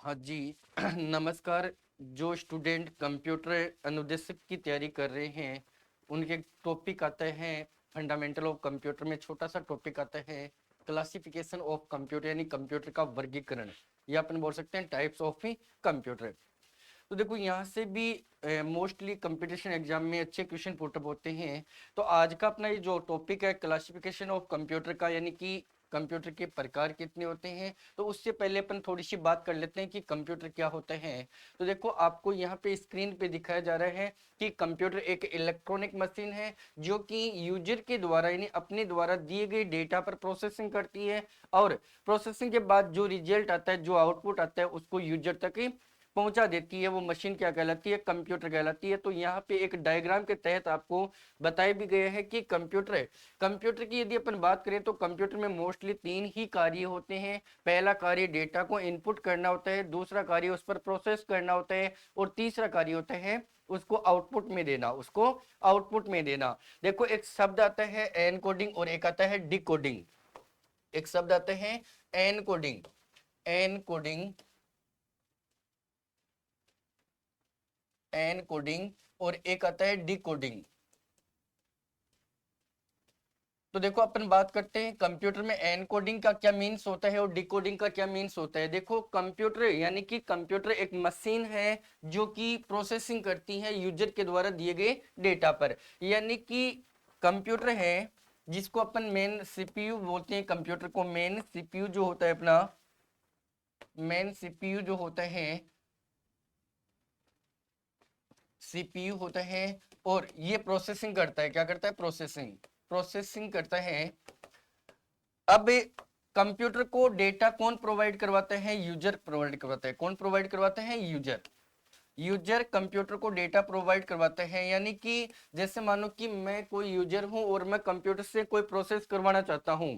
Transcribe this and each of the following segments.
हाँ जी। नमस्कार। जो स्टूडेंट कंप्यूटर अनुदेशक की तैयारी कर रहे हैं उनके टॉपिक आते हैं फंडामेंटल ऑफ कंप्यूटर में छोटा सा टॉपिक आता है क्लासिफिकेशन ऑफ कंप्यूटर यानी कंप्यूटर का वर्गीकरण या अपन बोल सकते हैं टाइप्स ऑफ कंप्यूटर। तो देखो यहाँ से भी मोस्टली कंपटीशन एग्जाम में अच्छे क्वेश्चन पुटअप होते हैं। तो आज का अपना ये जो टॉपिक है क्लासिफिकेशन ऑफ कंप्यूटर का यानी कि कंप्यूटर के प्रकार कितने होते हैं। तो उससे पहले अपन थोड़ी सी बात कर लेते हैं कि कंप्यूटर क्या होता है। तो देखो आपको यहाँ पे स्क्रीन पे दिखाया जा रहा है कि कंप्यूटर एक इलेक्ट्रॉनिक मशीन है जो कि यूजर के द्वारा यानी अपने द्वारा दिए गए डेटा पर प्रोसेसिंग करती है और प्रोसेसिंग के बाद जो रिजल्ट आता है जो आउटपुट आता है उसको यूजर तक पहुंचा देती है। वो मशीन क्या कहलाती है? कंप्यूटर कहलाती है। तो यहाँ पे एक डायग्राम के तहत आपको बताया भी गया है कि कंप्यूटर की यदि अपन बात करें तो कंप्यूटर में मोस्टली तीन ही कार्य होते हैं। पहला कार्य डेटा को इनपुट करना होता है, दूसरा कार्य उस पर प्रोसेस करना होता है और तीसरा कार्य होता है उसको आउटपुट में देना। देखो एक शब्द आता है एनकोडिंग और एक आता है डिकोडिंग। एक शब्द आता है एनकोडिंग एनकोडिंग एनकोडिंग और एक आता है डिकोडिंग। तो देखो अपन बात करते हैं कंप्यूटर में एनकोडिंग का क्या मीन्स होता है और डिकोडिंग का क्या मीन्स होता है। देखो कंप्यूटर यानी कि कंप्यूटर एक मशीन है जो कि प्रोसेसिंग करती है यूजर के द्वारा दिए गए डेटा पर। यानी कि कंप्यूटर है जिसको अपन मेन सीपीयू बोलते हैं। कंप्यूटर को मेन सीपीयू जो होता है अपना मेन सीपीयू जो होता है सीपीयू होता है और ये प्रोसेसिंग करता है। क्या करता है? प्रोसेसिंग करता है। अब कंप्यूटर को डेटा कौन प्रोवाइड करवाता है? यूजर प्रोवाइड करवाता है। कौन प्रोवाइड करवाता है? यूजर कंप्यूटर को डेटा प्रोवाइड करवाता है। यानी कि जैसे मानो कि मैं कोई यूजर हूं और मैं कंप्यूटर से कोई प्रोसेस करवाना चाहता हूं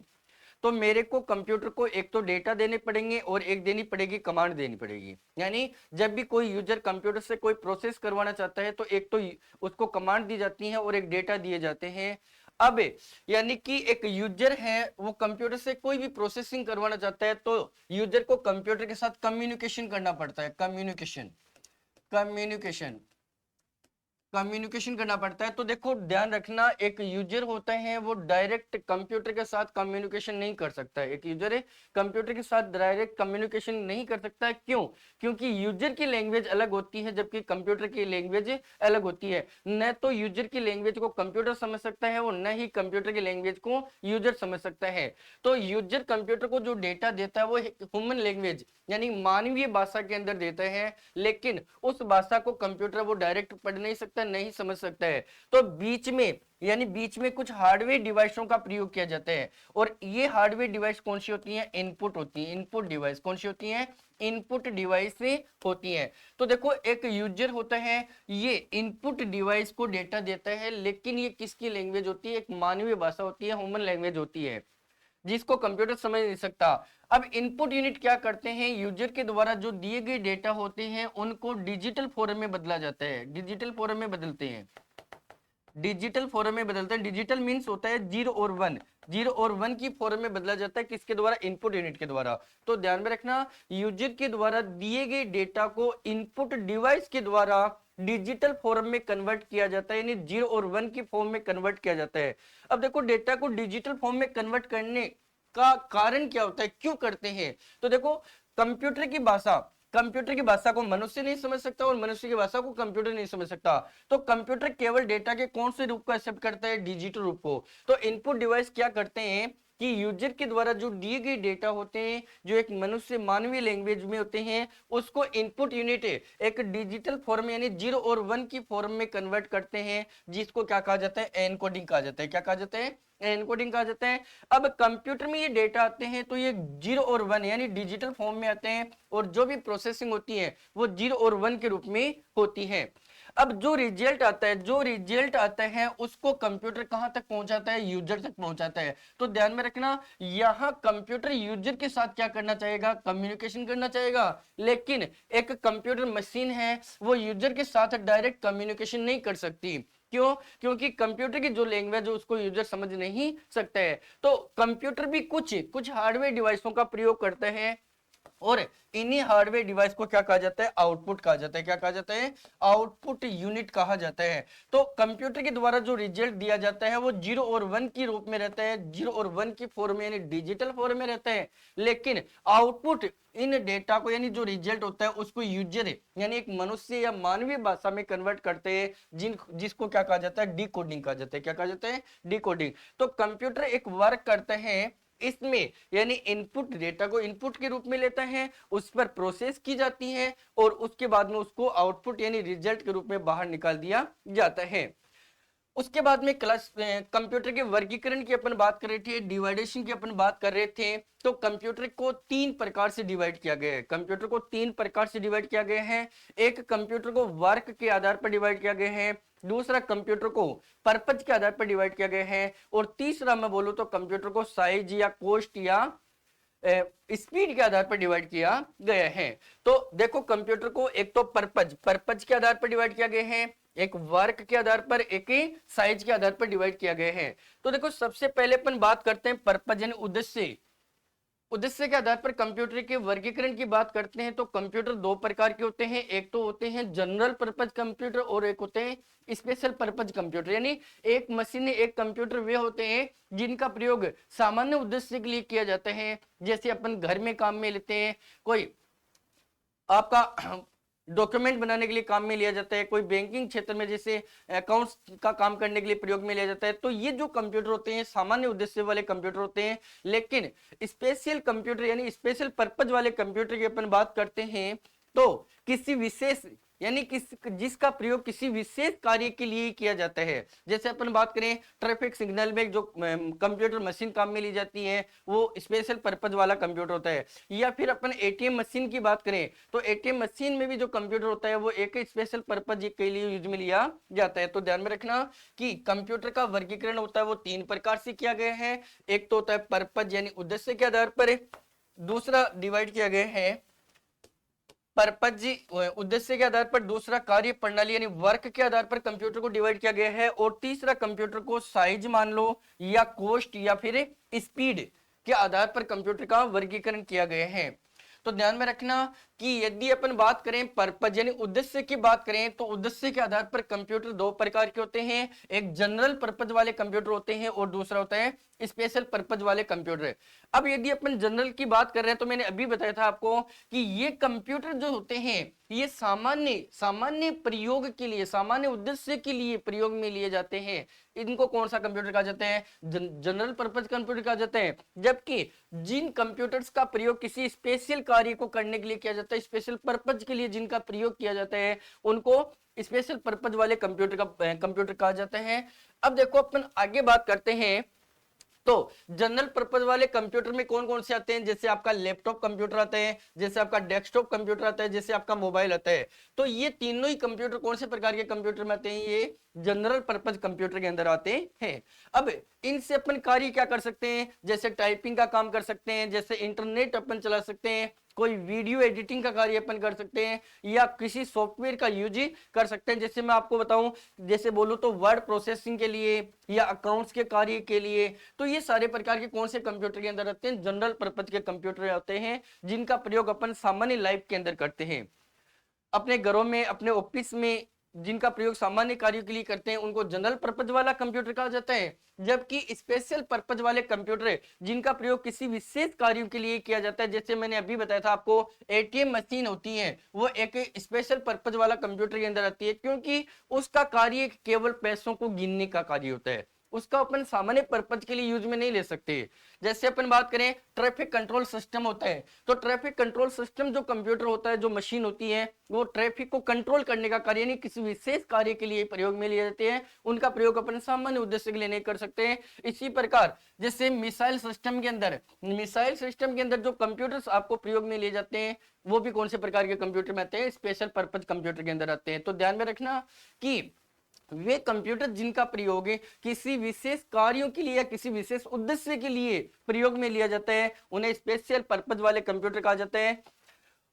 तो मेरे को कंप्यूटर को एक तो डेटा देने पड़ेंगे और एक देनी पड़ेगी कमांड देनी पड़ेगी। यानी जब भी कोई यूजर कंप्यूटर से कोई प्रोसेस करवाना चाहता है तो एक तो उसको कमांड दी जाती है और एक डेटा दिए जाते हैं। अब यानी कि एक यूजर है वो कंप्यूटर से कोई भी प्रोसेसिंग करवाना चाहता है तो यूजर को कंप्यूटर के साथ कम्युनिकेशन करना पड़ता है। कम्युनिकेशन कम्युनिकेशन करना पड़ता है। तो देखो ध्यान रखना एक यूजर होता है वो डायरेक्ट कंप्यूटर के साथ कम्युनिकेशन नहीं कर सकता है। एक यूजर है कंप्यूटर के साथ डायरेक्ट कम्युनिकेशन नहीं कर सकता है। क्यों? क्योंकि यूजर की लैंग्वेज अलग होती है जबकि कंप्यूटर की लैंग्वेज अलग होती है। न तो यूजर की लैंग्वेज को कंप्यूटर समझ सकता है और न ही कंप्यूटर की लैंग्वेज को यूजर समझ सकता है। तो यूजर कंप्यूटर को जो डेटा देता है वो ह्यूमन लैंग्वेज यानी मानवीय भाषा के अंदर देता है, लेकिन उस भाषा को कंप्यूटर वो डायरेक्ट पढ़ नहीं सकता, नहीं समझ सकता है। तो बीच में कुछ हार्डवेयर डिवाइसों का प्रयोग किया जाता है और ये हार्डवेयर डिवाइस कौन सी होती है? इनपुट होती है। इनपुट डिवाइस कौन सी होती है? इनपुट डिवाइस होती है। तो देखो एक यूजर होता है ये इनपुट डिवाइस को डेटा देता है, लेकिन ये किसकी लैंग्वेज होती है? एक मानवीय भाषा होती है, ह्यूमन लैंग्वेज होती है जिसको कंप्यूटर समझ नहीं सकता। अब इनपुट यूनिट क्या करते हैं? यूजर के द्वारा जो दिए गए डेटा होते हैं उनको डिजिटल फॉर्म में बदला जाता है। डिजिटल फॉर्म में बदलते हैं। डिजिटल मीन्स होता है जीरो और वन की फॉर्म में बदला जाता है। किसके द्वारा? इनपुट यूनिट के द्वारा। तो ध्यान में रखना यूजर के द्वारा दिए गए डेटा को इनपुट डिवाइस के द्वारा डिजिटल फॉर्म में कन्वर्ट किया जाता है, यानी जीरो और वन की फॉर्म में कन्वर्ट किया जाता है। अब देखो डेटा को डिजिटल फॉर्म में कन्वर्ट करने का कारण क्या होता है, क्यों करते हैं? तो देखो कंप्यूटर की भाषा कंप्यूटर की भाषा को मनुष्य नहीं समझ सकता और मनुष्य की भाषा को कंप्यूटर नहीं समझ सकता। तो कंप्यूटर केवल डेटा के कौन से रूप को एक्सेप्ट करता है? डिजिटल रूप को। तो इनपुट डिवाइस क्या करते हैं कि यूजर के द्वारा जो दिए गए डेटा होते हैं जो एक मनुष्य मानवीय लैंग्वेज में होते हैं उसको इनपुट यूनिट एक डिजिटल फॉर्म यानी जीरो और वन की फॉर्म में कन्वर्ट करते हैं, जिसको क्या कहा जाता है? एनकोडिंग कहा जाता है। क्या कहा जाता है? एनकोडिंग कहा जाता है। अब कंप्यूटर में ये डेटा आते हैं तो ये जीरो और वन यानी डिजिटल फॉर्म में आते हैं और जो भी प्रोसेसिंग होती है वो जीरो और वन के रूप में होती है। अब जो रिजल्ट आता है उसको कंप्यूटर कहां तक पहुंचाता है? यूजर तक पहुंचाता है। तो ध्यान में रखना यहां कंप्यूटर यूजर के साथ क्या करना चाहेगा? कम्युनिकेशन करना चाहेगा। लेकिन एक कंप्यूटर मशीन है वो यूजर के साथ डायरेक्ट कम्युनिकेशन नहीं कर सकती। क्यों? क्योंकि कंप्यूटर की जो लैंग्वेज है उसको यूजर समझ नहीं सकता है। तो कंप्यूटर भी कुछ हार्डवेयर डिवाइसों का प्रयोग करता है और इन्हीं हार्डवेयर डिवाइस को क्या कहा जाता है, आउटपुट कहा जाता है। क्या कहा जाता है, आउटपुट यूनिट कहा जाता है। तो कंप्यूटर के द्वारा जो रिजल्ट दिया जाता है वो 0 और 1 के रूप में रहता है, 0 और 1 की फॉर्म में यानी डिजिटल फॉर्म में रहता है। लेकिन आउटपुट इन डेटा को यानी जो रिजल्ट होता है उसको यूजर यानी एक मनुष्य या मानवीय भाषा में कन्वर्ट करते हैं, जिसको क्या कहा जाता है, डिकोडिंग कहा जाता है। क्या कहा जाता है, डिकोडिंग। तो कंप्यूटर एक वर्क करते हैं इसमें, यानी इनपुट डेटा को इनपुट के रूप में लेता है, उस पर प्रोसेस की जाती है और उसके बाद में उसको आउटपुट यानी रिजल्ट के रूप में बाहर निकाल दिया जाता है। उसके बाद में क्लास कंप्यूटर के वर्गीकरण की अपन बात कर रहे थे, डिवाइडेशन की अपन बात कर रहे थे। तो कंप्यूटर को 3 प्रकार से डिवाइड किया गया है। कंप्यूटर को 3 प्रकार से डिवाइड किया गया है। एक, कंप्यूटर को वर्क के आधार पर डिवाइड किया गया है। दूसरा, कंप्यूटर को पर्पज के आधार पर डिवाइड किया गया है। और तीसरा मैं बोलूं तो कंप्यूटर को साइज या कॉस्ट या स्पीड के आधार पर डिवाइड किया गया है। तो देखो, कंप्यूटर को एक तो पर्पज के आधार पर डिवाइड किया गया है, एक वर्क के आधार पर, एक साइज के आधार पर डिवाइड किया गया है। तो देखो, सबसे पहले अपन बात करते हैं पर्पज यानी उद्देश्य। उद्देश्य के आधार पर कंप्यूटर के वर्गीकरण की बात करते हैं तो कंप्यूटर 2 प्रकार के होते हैं। एक तो होते हैं जनरल पर्पज कंप्यूटर और एक होते हैं स्पेशल पर्पज कंप्यूटर। यानी एक मशीन, एक कंप्यूटर वे होते हैं जिनका प्रयोग सामान्य उद्देश्य के लिए किया जाता है। जैसे अपन घर में काम में लेते हैं, कोई आपका डॉक्यूमेंट बनाने के लिए काम में लिया जाता है, कोई बैंकिंग क्षेत्र में जैसे अकाउंट्स का काम करने के लिए प्रयोग में लिया जाता है। तो ये जो कंप्यूटर होते हैं सामान्य उद्देश्य वाले कंप्यूटर होते हैं। लेकिन स्पेशल कंप्यूटर यानी स्पेशल पर्पज वाले कंप्यूटर की अपन बात करते हैं तो किसी विशेष यानी जिसका प्रयोग किसी विशेष कार्य के लिए किया जाता है। जैसे अपन बात करें ट्रैफिक सिग्नल में जो कंप्यूटर मशीन काम में ली जाती है वो स्पेशल पर्पज वाला कंप्यूटर होता है। या फिर अपन एटीएम मशीन की बात करें तो एटीएम मशीन में भी जो कंप्यूटर होता है वो एक स्पेशल पर्पज के लिए यूज में लिया जाता है। तो ध्यान में रखना कि कंप्यूटर का वर्गीकरण होता है वो 3 प्रकार से किया गया है। एक तो होता है पर्पज यानी उद्देश्य के आधार पर, दूसरा डिवाइड किया गया है पर्पज उद्देश्य के आधार पर, दूसरा कार्य प्रणाली यानी वर्क के आधार पर कंप्यूटर को डिवाइड किया गया है, और तीसरा कंप्यूटर को साइज मान लो या कॉस्ट या फिर स्पीड के आधार पर कंप्यूटर का वर्गीकरण किया गया है। तो ध्यान में रखना कि यदि अपन बात करें पर्पज यानी उद्देश्य की बात करें तो उद्देश्य के आधार पर कंप्यूटर 2 प्रकार के होते हैं। एक जनरल पर्पज वाले कंप्यूटर होते हैं और दूसरा होता है स्पेशल पर्पज वाले कंप्यूटर। अब यदि अपन जनरल की बात कर रहे हैं तो मैंने अभी बताया था आपको कि ये कंप्यूटर जो होते हैं ये सामान्य प्रयोग के लिए, सामान्य उद्देश्य के लिए प्रयोग में लिए जाते हैं। इनको कौन सा कंप्यूटर कहा जाता है, जनरल पर्पज कंप्यूटर कहा जाता है। जबकि जिन कंप्यूटर्स का प्रयोग किसी स्पेशल कार्य को करने के लिए किया जाता है, स्पेशल पर्पज के लिए जिनका प्रयोग किया जाता है, उनको स्पेशल पर्पज वाले कंप्यूटर कहा जाता है। अब देखो अपन आगे बात करते हैं तो जनरल पर्पज वाले कंप्यूटर में कौन कौन से आते हैं। जैसे आपका लैपटॉप कंप्यूटर आता है, जैसे आपका डेस्कटॉप कंप्यूटर आता है, जैसे आपका मोबाइल आता है। तो ये तीनों ही कंप्यूटर कौन से प्रकार के कंप्यूटर में आते हैं, ये जनरल पर्पज कंप्यूटर के अंदर आते हैं। अब इनसे अपन कार्य क्या कर सकते हैं, जैसे टाइपिंग का काम कर सकते हैं, जैसे इंटरनेट अपन चला सकते हैं, कोई वीडियो एडिटिंग का कार्य अपन कर सकते हैं, या किसी सॉफ्टवेयर का यूज कर सकते हैं। जैसे मैं आपको बताऊं, जैसे बोलूं तो वर्ड प्रोसेसिंग के लिए या अकाउंट्स के कार्य के लिए। तो ये सारे प्रकार के कौन से कंप्यूटर के अंदर आते हैं, जनरल पर्पज के कंप्यूटर आते हैं, जिनका प्रयोग अपन सामान्य लाइफ के अंदर करते हैं। अपने घरों में, अपने ऑफिस में जिनका प्रयोग सामान्य कार्यों के लिए करते हैं उनको जनरल पर्पज वाला कंप्यूटर कहा जाता है। जबकि स्पेशल पर्पज वाले कंप्यूटर जिनका प्रयोग किसी विशेष कार्यों के लिए किया जाता है, जैसे मैंने अभी बताया था आपको एटीएम मशीन होती है, वो एक स्पेशल पर्पज वाला कंप्यूटर के अंदर आती है, क्योंकि उसका कार्य केवल पैसों को गिनने का कार्य होता है, उसका अपन सामान्य पर्पज के लिए यूज में नहीं ले सकते। जैसे अपन बात करें ट्रैफिक कंट्रोल सिस्टम होता है, तो ट्रैफिक कंट्रोल सिस्टम जो कंप्यूटर होता है, जो मशीन होती है, वो ट्रैफिक को कंट्रोल करने का कार्य यानी किसी विशेष कार्य के लिए प्रयोग में लिए जाते हैं, उनका प्रयोग अपन सामान्य उद्देश्य के लिए नहीं कर सकते हैं। इसी प्रकार जैसे मिसाइल सिस्टम के अंदर जो कंप्यूटर्स आपको प्रयोग में लिए जाते हैं वो भी कौन से प्रकार के कंप्यूटर में आते हैं, स्पेशल पर्पज कंप्यूटर के अंदर आते हैं। तो ध्यान में रखना कि वे कंप्यूटर जिनका प्रयोग किसी विशेष कार्यों के लिए या किसी विशेष उद्देश्य के लिए प्रयोग में लिया जाता है, उन्हें स्पेशल पर्पज वाले कंप्यूटर कहा जाता है।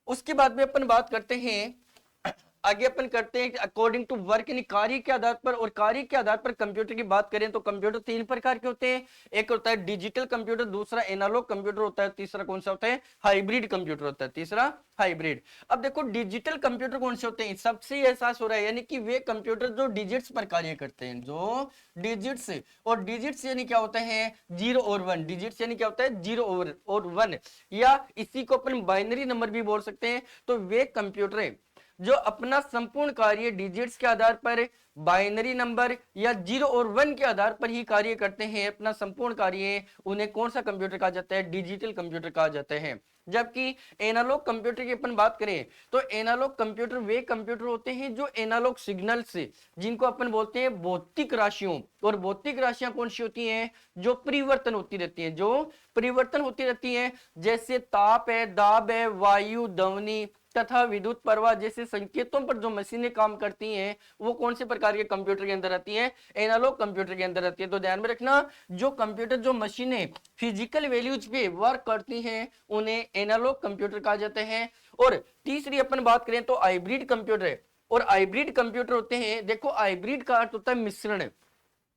उसके बाद में अपन बात करते हैं आगे अपन करते हैं अकॉर्डिंग टू वर्क, यानी कार्य के आधार पर। और कार्य के आधार पर कंप्यूटर की बात करें तो कंप्यूटर 3 प्रकार के होते हैं। एक होता है डिजिटल कंप्यूटर, दूसरा एनालॉग कंप्यूटर होता है, तीसरा कौन सा होता है, हाइब्रिड कंप्यूटर होता है, तीसरा हाइब्रिड। अब देखो डिजिटल कंप्यूटर कौन से होते हैं, सबसे एहसास हो रहा है, यानी कि वे कंप्यूटर जो डिजिट्स पर कार्य करते हैं, जो डिजिट्स। और डिजिट्स यानी क्या होता है, 0 और 1। डिजिट्स यानी क्या होता है, 0 और 1, या इसी को अपन बाइनरी नंबर भी बोल सकते हैं। तो वे कंप्यूटर जो अपना संपूर्ण कार्य डिजिट्स के आधार पर, बाइनरी नंबर या 0 और 1 के आधार पर ही कार्य करते हैं, अपना संपूर्ण कार्य, उन्हें कौन सा कंप्यूटर कहा जाता है, डिजिटल कंप्यूटर कहा जाता है। जबकि एनालॉग कंप्यूटर की अपन बात करें तो एनालॉग कंप्यूटर वे कंप्यूटर होते हैं जो एनालॉग सिग्नल से, जिनको अपन बोलते हैं भौतिक राशियों। और भौतिक राशियां कौन सी होती हैं, जो परिवर्तन होती रहती हैं, जो परिवर्तन होती रहती हैं, जैसे ताप है, दाब है, वायु, ध्वनि तथा विद्युत प्रवाह जैसे संकेतों पर जो मशीनें काम करती हैं, वो कौन से प्रकार के कंप्यूटर के अंदर आती हैं, एनालॉग कंप्यूटर के अंदर आती है। तो ध्यान में रखना, जो कंप्यूटर जो मशीनें फिजिकल वैल्यूज पे वर्क करती हैं, उन्हें एनालॉग कंप्यूटर कहा जाते हैं। और तीसरी अपन बात करें तो हाइब्रिड कंप्यूटर। और हाइब्रिड कंप्यूटर होते हैं, देखो हाइब्रिड का अर्थ होता है मिश्रण,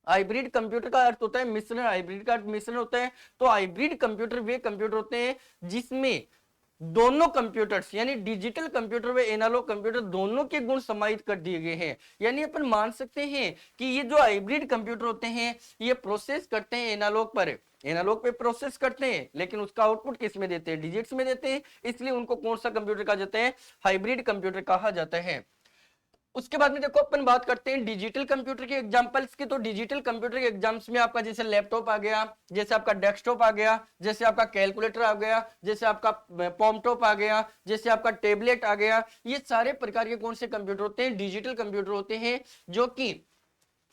हाइब्रिड कंप्यूटर का अर्थ होता है मिश्रण, हाइब्रिड का अर्थ मिश्रण होता है। तो हाइब्रिड कंप्यूटर वे कंप्यूटर होते हैं जिसमें दोनों कंप्यूटर्स, यानी डिजिटल कंप्यूटर व एनालॉग कंप्यूटर, दोनों के गुण समाहित कर दिए गए हैं। यानी अपन मान सकते हैं कि ये जो हाइब्रिड कंप्यूटर होते हैं, ये प्रोसेस करते हैं एनालॉग पर, एनालॉग पे प्रोसेस करते हैं, लेकिन उसका आउटपुट किस में देते हैं, डिजिट्स में देते हैं। इसलिए उनको कौन सा कंप्यूटर कहा जाता है, हाइब्रिड कंप्यूटर कहा जाता है। उसके बाद में देखो अपन बात करते हैं डिजिटल कंप्यूटर के एग्जांपल्स की। तो डिजिटल कंप्यूटर के एग्जाम्स में आपका जैसे लैपटॉप आ गया, जैसे आपका डेस्कटॉप आ गया, जैसे आपका कैलकुलेटर आ गया, जैसे आपका पॉमटॉप आ गया, जैसे आपका टेबलेट आ गया, ये सारे प्रकार के कौन से कंप्यूटर होते हैं, डिजिटल कंप्यूटर होते हैं, जो कि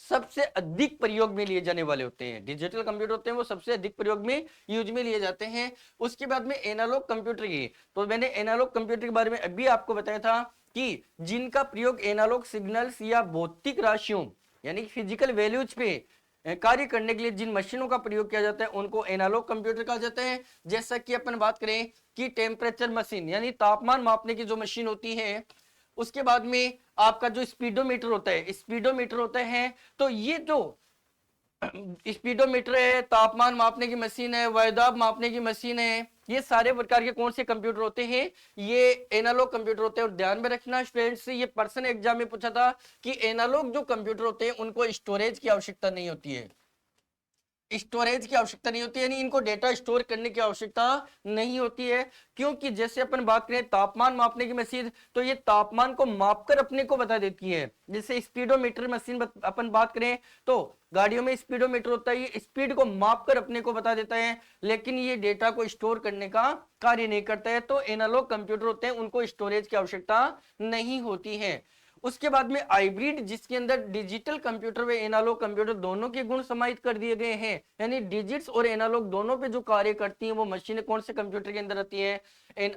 सबसे अधिक प्रयोग में लिए जाने वाले होते हैं। डिजिटल कंप्यूटर होते हैं वो सबसे अधिक प्रयोग में यूज में लिए जाते हैं। उसके बाद में एनालॉग कंप्यूटर की, तो मैंने एनालॉग कंप्यूटर के बारे में अभी आपको बताया था कि जिनका प्रयोग एनालॉग सिग्नल्स या भौतिक राशियों यानी फिजिकल वैल्यूज पे कार्य करने के लिए जिन मशीनों का प्रयोग किया जाता है, उनको एनालॉग कंप्यूटर कहा जाता है। जैसा कि अपन बात करें कि टेम्परेचर मशीन, यानी तापमान मापने की जो मशीन होती है। उसके बाद में आपका जो स्पीडोमीटर होता है, स्पीडोमीटर होता है, तो ये जो स्पीडोमीटर है, तापमान मापने की मशीन है, वायुदाब मापने की मशीन है, ये सारे प्रकार के कौन से कंप्यूटर होते हैं, ये एनालॉग कंप्यूटर होते हैं। और ध्यान में रखना स्टूडेंट्स, ये पर्सन एग्जाम में पूछा था कि एनालॉग जो कंप्यूटर होते हैं उनको स्टोरेज की आवश्यकता नहीं होती है, स्टोरेज की आवश्यकता नहीं होती है, यानी इनको डेटा स्टोर करने की आवश्यकता नहीं होती है। क्योंकि जैसे अपन बात करें तापमान मापने की मशीन, तो ये तापमान को मापकर अपने को बता देती है। जैसे स्पीडोमीटर मशीन अपन बात करें तो गाड़ियों में स्पीडोमीटर होता है, ये स्पीड को मापकर अपने को बता देता है, लेकिन ये डेटा को स्टोर करने का कार्य नहीं करता है। तो एनालॉग कंप्यूटर होते हैं, उनको स्टोरेज की आवश्यकता नहीं होती है। उसके बाद में हाइब्रिड, जिसके अंदर डिजिटल कंप्यूटर व एनालॉग कंप्यूटर दोनों के गुण समाहित कर दिए गए हैं, यानी डिजिट्स और एनालॉग दोनों पे जो कार्य करती हैं वो मशीनें कौन से कंप्यूटर के अंदर आती हैं,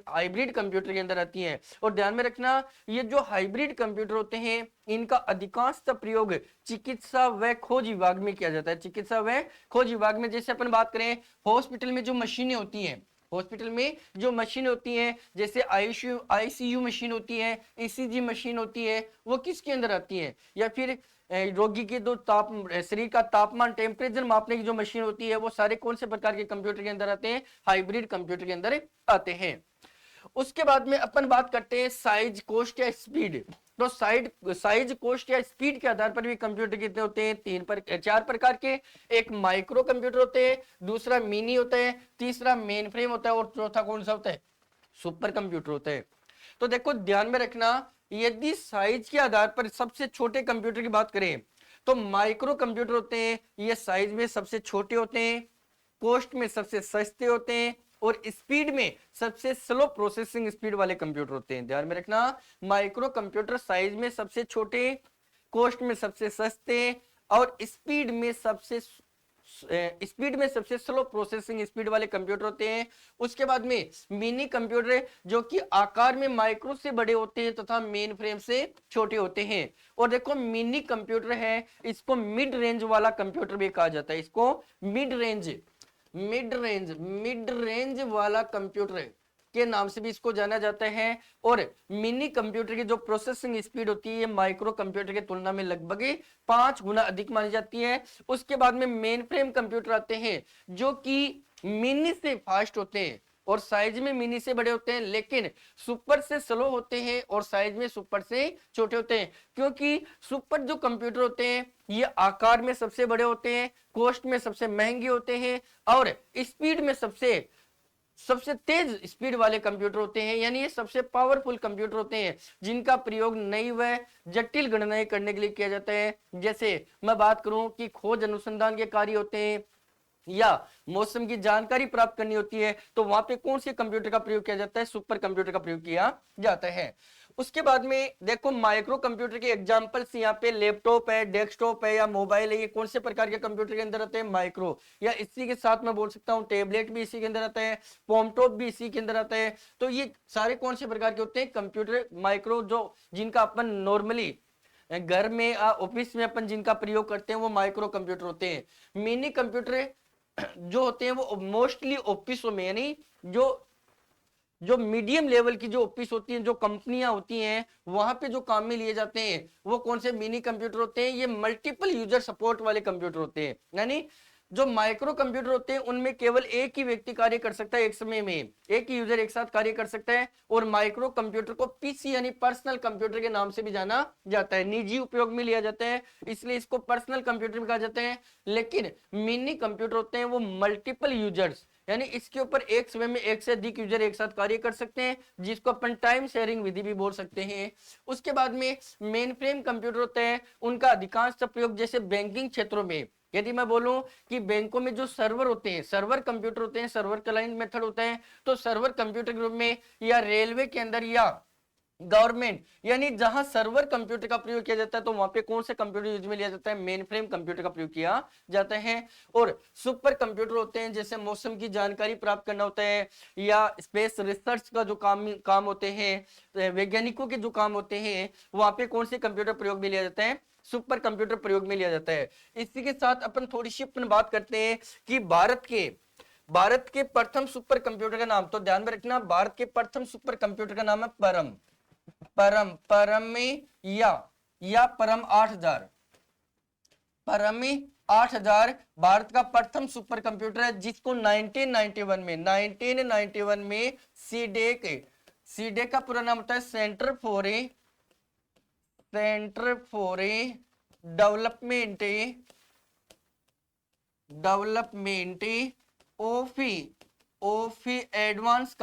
हाइब्रिड कंप्यूटर के अंदर आती हैं। और ध्यान में रखना, ये जो हाइब्रिड कंप्यूटर होते हैं इनका अधिकांशतः प्रयोग चिकित्सा व खोज विभाग में किया जाता है, चिकित्सा व खोज विभाग में। जैसे अपन बात करें हॉस्पिटल में जो मशीनें होती हैं, हॉस्पिटल में जो मशीन होती है, जैसे आईसीयू मशीन होती है, ईसीजी मशीन होती है, वो किसके अंदर आती है, या फिर रोगी के जो शरीर का तापमान टेम्परेचर मापने की जो मशीन होती है, वो सारे कौन से प्रकार के कंप्यूटर के अंदर आते हैं, हाइब्रिड कंप्यूटर के अंदर आते हैं। उसके बाद में अपन बात करते हैं साइज, कॉस्ट या स्पीड। तो साइज, कॉस्ट या स्पीड के आधार पर भी कंप्यूटर कितने होते हैं, 4 प्रकार के। एक माइक्रो कंप्यूटर होते हैं, दूसरा मिनी होता है, तीसरा मेन फ्रेम होता है, और चौथा कौन सा होता है, सुपर कंप्यूटर होता है। तो देखो ध्यान में रखना, यदि साइज के आधार पर सबसे छोटे कंप्यूटर की बात करें तो माइक्रो कंप्यूटर होते हैं, ये साइज में सबसे छोटे होते हैं, कॉस्ट में सबसे सस्ते होते हैं, और स्पीड में सबसे स्लो प्रोसेसिंग स्पीड वाले कंप्यूटर होते हैं। ध्यान में रखना, माइक्रो कंप्यूटर साइज में सबसे छोटे, कॉस्ट में सबसे सस्ते, और स्पीड में सबसे स्लो प्रोसेसिंग स्पीड वाले कंप्यूटर होते हैं। उसके बाद में मिनी कंप्यूटर, जो कि आकार में माइक्रो से बड़े होते हैं तथा मेन फ्रेम से छोटे होते हैं। और देखो मिनी कंप्यूटर है, इसको मिड रेंज वाला कंप्यूटर भी कहा जाता है, इसको मिड रेंज वाला कंप्यूटर के नाम से भी इसको जाना जाता है। और मिनी कंप्यूटर की जो प्रोसेसिंग स्पीड होती है ये माइक्रो कंप्यूटर की तुलना में लगभग 5 गुना अधिक मानी जाती है। उसके बाद में मेन फ्रेम कंप्यूटर आते हैं जो कि मिनी से फास्ट होते हैं और साइज में मिनी से बड़े होते हैं, लेकिन सुपर से स्लो होते हैं और साइज में सुपर से छोटे होते हैं। क्योंकि सुपर जो कंप्यूटर होते हैं ये आकार में सबसे बड़े होते हैं, कॉस्ट में सबसे महंगे होते हैं और स्पीड में सबसे तेज स्पीड वाले कंप्यूटर होते हैं। यानी ये सबसे पावरफुल कंप्यूटर होते हैं जिनका प्रयोग नई व जटिल गणनाएं करने के लिए किया जाता है। जैसे मैं बात करूं कि खोज अनुसंधान के कार्य होते हैं या मौसम की जानकारी प्राप्त करनी होती है, तो वहां पे कौन से कंप्यूटर का प्रयोग किया जाता है? सुपर कंप्यूटर का प्रयोग किया जाता है। उसके बाद में देखो माइक्रो कंप्यूटर के एग्जांपल्स यहाँ पे लैपटॉप है, डेस्कटॉप है या मोबाइल है, ये कौन से प्रकार के कंप्यूटर के अंदर आते हैं? माइक्रो। या इसी के साथ मैं बोल सकता हूँ टेबलेट भी इसी के अंदर आता है, पॉमटॉप भी इसी के अंदर आता है। तो ये सारे कौन से प्रकार के होते हैं? कंप्यूटर माइक्रो, जो जिनका अपन नॉर्मली घर में ऑफिस में अपन जिनका प्रयोग करते हैं वो माइक्रो कंप्यूटर होते हैं। मिनी कंप्यूटर जो होते हैं वो मोस्टली ऑफिसों में, यानी जो जो मीडियम लेवल की जो ऑफिस होती हैं, जो कंपनियां होती हैं, वहां पे जो काम में लिए जाते हैं वो कौन से मिनी कंप्यूटर होते हैं? ये मल्टीपल यूजर सपोर्ट वाले कंप्यूटर होते हैं। यानी जो माइक्रो कंप्यूटर होते हैं उनमें केवल एक ही व्यक्ति कार्य कर सकता है एक समय में, एक ही यूजर एक साथ कार्य कर सकता है। और माइक्रो कंप्यूटर को पीसी यानी पर्सनल कंप्यूटर के नाम से भी जाना जाता है, निजी उपयोग में लिया जाता है, इसलिए इसको पर्सनल कंप्यूटर भी कहा जाता है। लेकिन मिनी कंप्यूटर होते हैं वो मल्टीपल यूजर्स, यानी इसके ऊपर एक समय में एक से अधिक यूजर एक साथ कार्य कर सकते हैं, जिसको अपन टाइम शेयरिंग विधि भी बोल सकते हैं। उसके बाद में मेन फ्रेम कंप्यूटर होते हैं, उनका अधिकांश प्रयोग जैसे बैंकिंग क्षेत्रों में, यदि मैं बोलूं कि बैंकों में जो सर्वर होते हैं, सर्वर कंप्यूटर होते हैं, सर्वर क्लाइंट मेथड होता है, तो सर्वर कंप्यूटर ग्रुप में या रेलवे के अंदर या गवर्नमेंट, यानी जहां सर्वर कंप्यूटर का प्रयोग किया जाता है तो वहां पे कौन से कंप्यूटर यूज में लिया जाता है? मेन फ्रेम कंप्यूटर का प्रयोग किया जाता है। और सुपर कंप्यूटर होते हैं जैसे मौसम की जानकारी प्राप्त करना होता है या स्पेस रिसर्च का जो काम होते हैं, वैज्ञानिकों के जो काम होते हैं, वहां पे कौन से कंप्यूटर प्रयोग में लिया जाता है? सुपर कंप्यूटर प्रयोग में लिया जाता है। इसी के साथ अपन थोड़ी सी अपन बात करते हैं कि भारत के प्रथम सुपर कंप्यूटर का नाम, तो ध्यान में रखना, भारत के प्रथम सुपर कंप्यूटर का नाम है परम या परम 8000। परम 8000 भारत का प्रथम सुपर कंप्यूटर है जिसको 1991 में सीडेक का पूरा नाम होता है centre for development of advance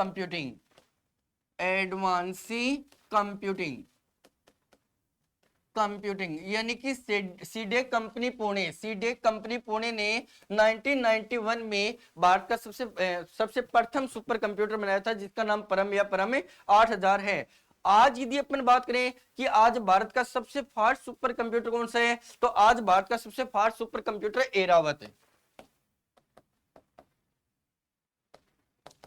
computing, यानी कि सीडेक कंपनी पुणे ने 1991 में भारत का सबसे प्रथम सुपर कंप्यूटर बनाया था जिसका नाम परम 8000 है। आज यदि अपन बात करें कि आज भारत का सबसे फास्ट सुपर कंप्यूटर कौन सा है, तो आज भारत का सबसे फास्ट सुपर कंप्यूटर एरावत है।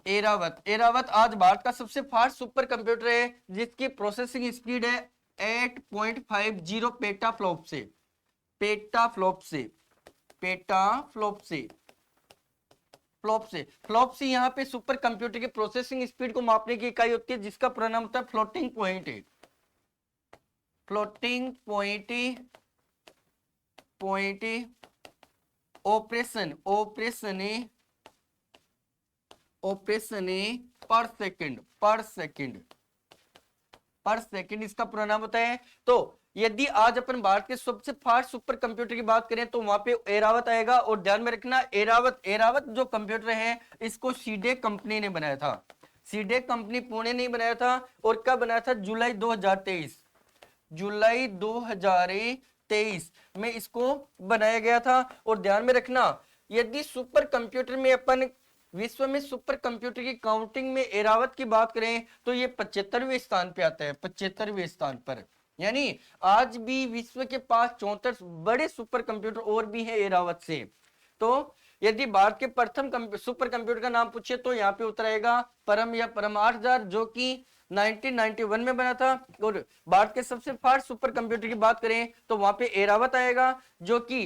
एरावत आज भारत का सबसे फास्ट सुपर कंप्यूटर है जिसकी प्रोसेसिंग स्पीड है 8.50 फ्लॉप से यहाँ पे सुपर कंप्यूटर की प्रोसेसिंग स्पीड को मापने की इकाई होती है जिसका पूरा नाम होता है फ्लोटिंग पॉइंट ऑपरेशन पर सेकंड इसका पूरा नाम होता है। तो यदि आज अपन भारत के सबसे फास्ट सुपर कंप्यूटर की बात करें तो वहां पे एरावत आएगा। और ध्यान में रखना एरावत जो कंप्यूटर है इसको सीडेक कंपनी ने बनाया था, सीडेक कंपनी पुणे ने बनाया था। और कब बनाया था? जुलाई 2023 में इसको बनाया गया था। और ध्यान में रखना यदि सुपर कंप्यूटर में अपन विश्व में सुपर कंप्यूटर की काउंटिंग में एरावत की बात करें तो ये 75वें स्थान पे आता है, 75वें स्थान पर। यानी आज भी विश्व के पास 34 बड़े सुपर कंप्यूटर और भी हैं एरावत से। तो यदि भारत के प्रथम सुपर कंप्यूटर का नाम पूछे तो यहाँ पे उतर आएगा परम 8000 जो कि 1991 में बना था। और भारत के सबसे फास्ट सुपर कंप्यूटर की बात करें तो वहां पे एरावत आएगा जो कि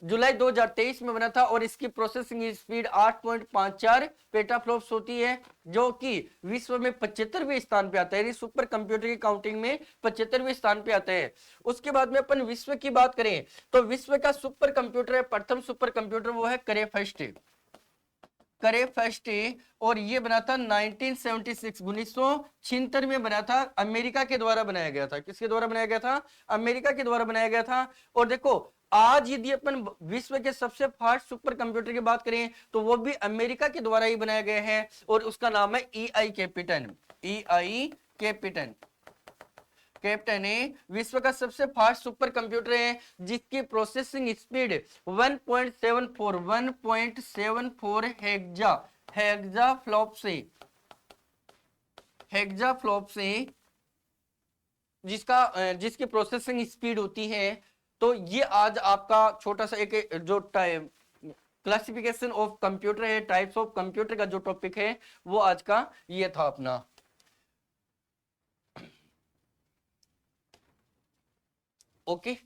जुलाई 2023 में बना था और इसकी प्रोसेसिंग स्पीड 8.54 पेटाफ्लॉप्स होती है, जो कि विश्व में 75वें स्थान पे आता है। सुपर कंप्यूटर की काउंटिंग में 75वें स्थान पे आता है। उसके बाद में अपन विश्व की बात करें तो विश्व का सुपर कंप्यूटर है, प्रथम सुपर कंप्यूटर वो है करे फर्स्ट, और ये बना था 1976 1976 में बना था, अमेरिका के द्वारा बनाया गया था। किसके द्वारा बनाया गया था? अमेरिका के द्वारा बनाया गया था। और देखो आज यदि अपन विश्व के सबसे फास्ट सुपर कंप्यूटर की बात करें तो वो भी अमेरिका के द्वारा ही बनाया गया है और उसका नाम है EI कैप्टन है। विश्व का सबसे फास्ट सुपर कंप्यूटर है जिसकी प्रोसेसिंग स्पीड 1.74 हेक्साफ्लॉप से जिसकी प्रोसेसिंग स्पीड होती है। तो ये आज आपका छोटा सा एक जो क्लासिफिकेशन ऑफ कंप्यूटर है, टाइप्स ऑफ कंप्यूटर का जो टॉपिक है वो आज का ये था अपना। ओके